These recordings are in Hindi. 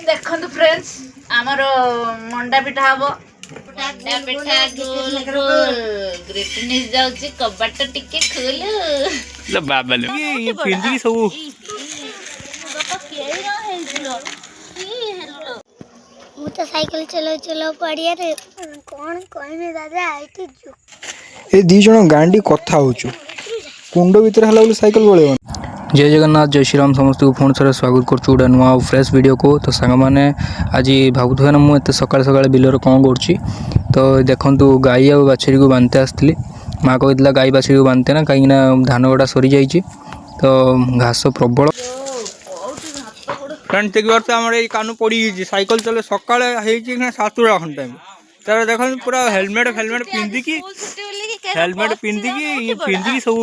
देखो फ्रेंड्स आमर मंडा पिठा हम मंडा पिठा गोल गोल ग्रेटनेस जाउची कबाट टिके खोल लो बाबा लो ये पिंदी सब बापा केई न हेलो की हेलो मु तो साइकिल चलो चलो पड़िया रे कौन कहमे दादा आइती जो ए दी जण गांडी कथा होचु कुंड भीतर हला बोले साइकिल बोले। जय जगन्नाथ जय श्री राम समस्त को फोन थरे स्वागत करछु उडा नुआ फ्रेश वीडियो को। तो सांग माने आज भाबुथु ना मु एते सकाळ सकाळ बिलर कोन करछि तो देखंतु गाई आ बाछरी को बांधते आस्तली मां कहइतला गाई बाछरी को बांधते ना काई ना धान गोडा सरी जाईछि तो घास प्रबल फ्रेंड ते वर्ष हमर ए कानु पड़ी साइकिल चले सकाळ हेछि ना 7:00 घंटा टाइम तार देखन पूरा हेलमेट पिंदी की हेलमेट पिंदी की पिंदी की सब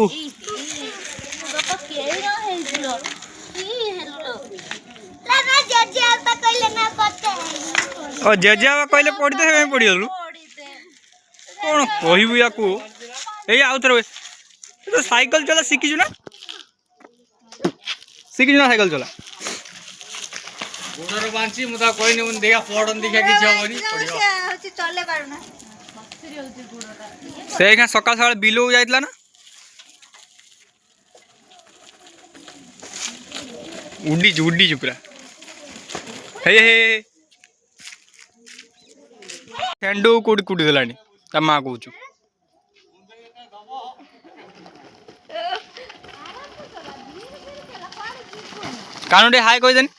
बापा केई न हेलो की हेलो लाना जजी आता कहले ना पते ओ जेजेवा कहले पड़ी दे पड़ी गलु कोन कहबु याकू ए आउथर तो साइकिल चला सिखिजु ना साइकिल चला गोडर बांची मुदा कोइने उन देखा पड़न देखा कि छबनी पड़ियो होची चले पारु ना मस्ती होची गुडोटा से का सकाळ सकाळ बिलो जाइतला ना उड्डी पूरा हे हे ठेंडू कुड़ी देलानी ता मां कहूछु कानुडे हाय कहि देनी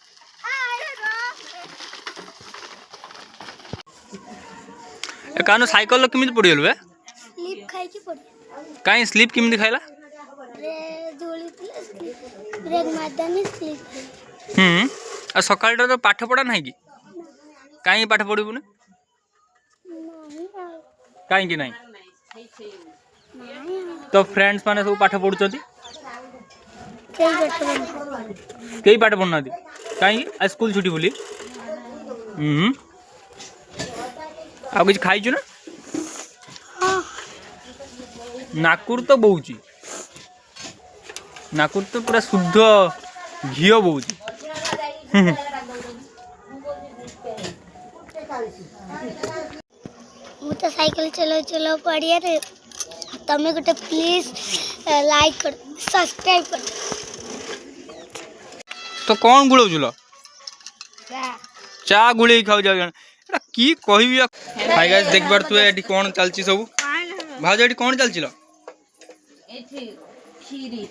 ए कानु साइकिल किमित पड़ी गलु बे स्लिप खाई की पड़ी काई स्लिप किमित खाइला रे धोली स्लिप ब्रेक मारदानी स्लिप आ सकाळ तो पाठ पढ़ा नाही की काई पाठ पढ़िबु ने काई की नाही तो फ्रेंड्स माने सब पाठ पढ़ुचंती कई पाठ पढ़ना दी काई आ स्कूल छुट्टी बोली आ कुछ खाइछु ना नाकुर तो बहुची नाकुर तो पूरा शुद्ध घी बहुची मु तो साइकिल चलो चलो पड़िया रे तमे गोटे प्लीज लाइक कर सब्सक्राइब कर तो कौन गुड़ चुल चा गुड़े खाऊ जा की कहबी हाय गाइस देख बार तू एठी कोन चलची सब भाज एठी कोन चलची ल एठी खीरी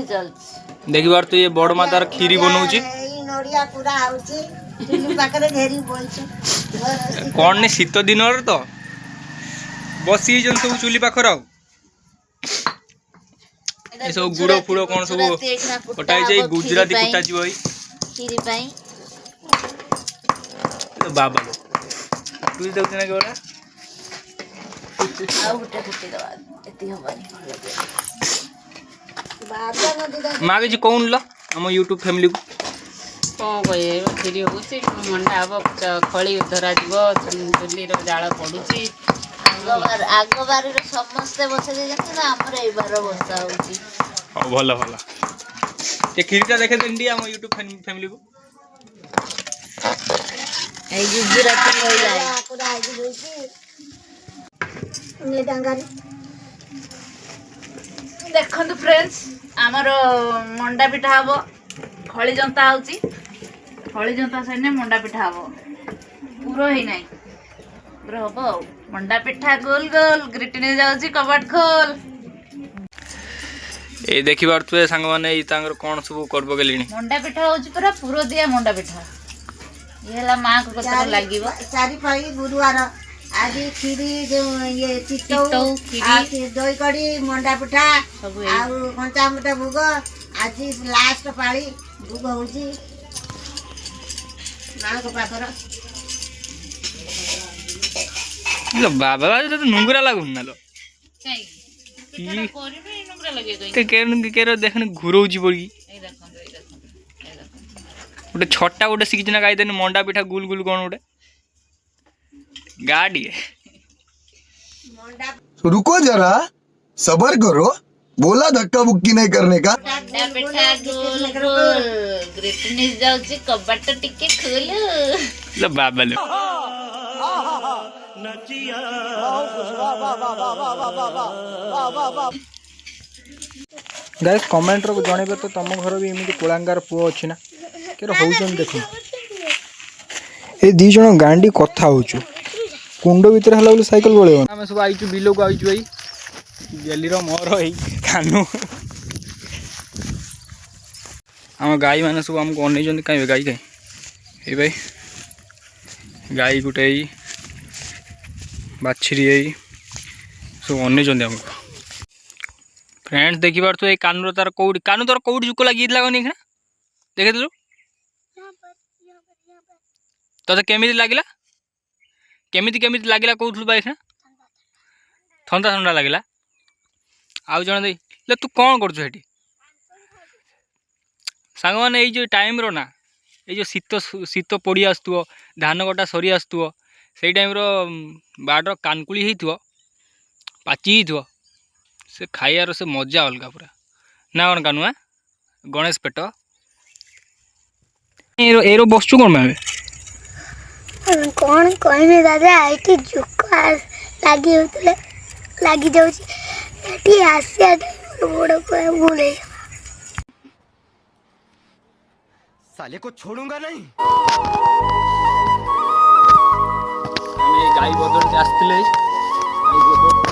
चलची देख बार तू ये बड़ मातार खीरी बनौची नड़िया पूरा आउची चुली पाखरे घेरी बोलची कौन ने शीत दिन तो बसी जन सब चुली पाखर आ ए सब गुड़ फुड़ कौन सब कटाई जाई गुजराती कुटा जी भाई खीरी पाई बाबा तू देउ ना केवरा आ गुटे गुटे दवा एती हबानी बाजा नदी दा मां के कौन ल हम YouTube फैमिली को कौन कहे खीरी होची मंडा हम खड़ी धरा चुली जाल पड़ुची आग बारी समस्ते बसा दे ना हमर ए बार बसा होची ओ भला ये खीरीटा देखे देंडी हम YouTube फैमिली को ए गुजराती होइला पूरा आइजी होची ने डांगारी देखो फ्रेंड्स आमर मंडा पिठा हम खड़ी जंता होची खड़ी जंता सैने मंडा पिठा हम पूरा ही नहीं पूरा हम मंडा पिठा गोल गोल ग्रिटने जाउची कबाट खोल ए देखि बार तू संग माने ई तांगर कोन सब करबो गेलिनी मंडा पिठा होची पूरा पूरा दिया मंडा पिठा ये हला मां को कतरा लागिवो चारि पाई गुरुवार आज खीरी जो ये चितौ आज दही कड़ी मंडा पिठा आ कंचा मिठा भोग आज लास्ट पाली भोग होची मां को पाखर लो बाबा तो नुंगरा लागुन ना लो काई पिठा कोरी नुंगरा लगे गई ते केरो देखन घुरौची पड़ी ए देखो गोटे छटा गोटे शिखिना गाई देनी मंडा पिठा गुल गुल कौन गोटे गाड़ी मंडा रुको जरा सबर करो बोला धक्का बुक्की नहीं करने का। ମଣ୍ଡା ପିଠା ଗୋଲ ଗୋଲ ଗ୍ରେଟନେସ୍ ଯାଉଛି କବାଟ ଟିକେ ଖୋଲ। ବାବାଲେ ଗାଇସ୍ କମେଣ୍ଟରେ ଜଣେଇବେ ତ ତମ ଘର ବି ଏମିତି କୋଳାଙ୍ଗାର ପୁଅ ଅଛି ନା କେର ହଉଛନ୍ତି ଦେଖ ଏ ଦି ଜଣ ଗାଣ୍ଡି କଥା ହଉଛୁ କୁଣ୍ଡ ଭିତରେ ହେଲା ବୋଲି ସାଇକେଲ ପଳେଇବ ଆମେ ସବୁ ଆଇଛୁ ବିଲକୁ ଆଇଛୁ ଭାଇ ଗେଲିର ମୋର ଏଇ କାନୁ ଆମ ଗାଈ ମାନେ ସବୁ ଆମକୁ ଅନେଇଛନ୍ତି କାହିଁ ଗାଈ କାହିଁ ଏଇ ଭାଇ ଗାଈ ଗୋଟେ ଏଇ ବାଛିରି ଏଇ ସବୁ ଅନେଇଛନ୍ତି ଆମକୁ फ्रेंड्स देखी पार्थ ये कानूर तार कौड़ी कानू तार कौड़ी जुक लगी लगनी है देखे देलु तो केमिति लागिला केमिति केमिति लागिला कहउथलु बाई है ठंडा ठंडा लागिला आउ जण दे ले तू कोन करछु हेटी सांग माने ए जो टाइम रो ना ए जो शीत शीत पड़ी आस्तुओ धान कटा सरी आस्तुओ सेई टाइम रो बाडर कानकुली हेइथुओ पाची हेइथुओ से खाइबार से मजा अलग पूरा ना कौन कानुआ गणेश पेट एरो बसचु कौन मैं कौन कहमे दादा एटी जुका लागी होतले लागी जाउची एटी आसिया बड़ को बोले साले को छोड़ूंगा नहीं। हमें गाई बदल के आस्तिले गाई बदल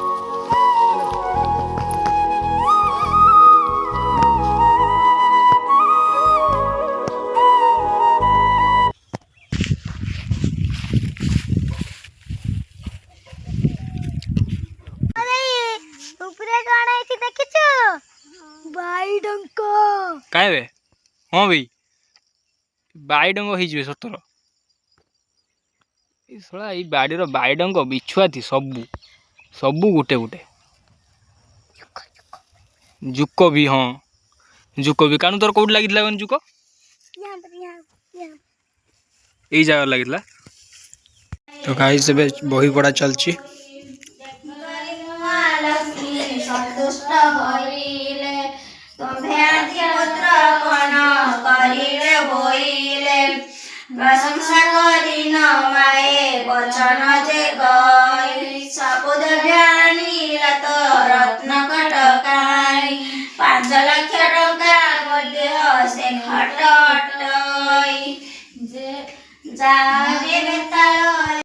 काहे बे हाँ भाई बाईडंग हो सतर शला ये बाड़ीर बाईडंग बिछुआ थी सबू सबू गुटे गुटे जुक भी हाँ जुक भी कानू तोर कौट लगी जुक यही जगह लगी तो गाई से बही पढ़ा चलची संतुष्ट होइले तुम्हें पुत्र कण करिले होइले प्रशंसा करी न माए वचन जे गई सबुद ध्यानीला तो रत्न कटकाई 5 लाख टंका मध्य से खटटई जा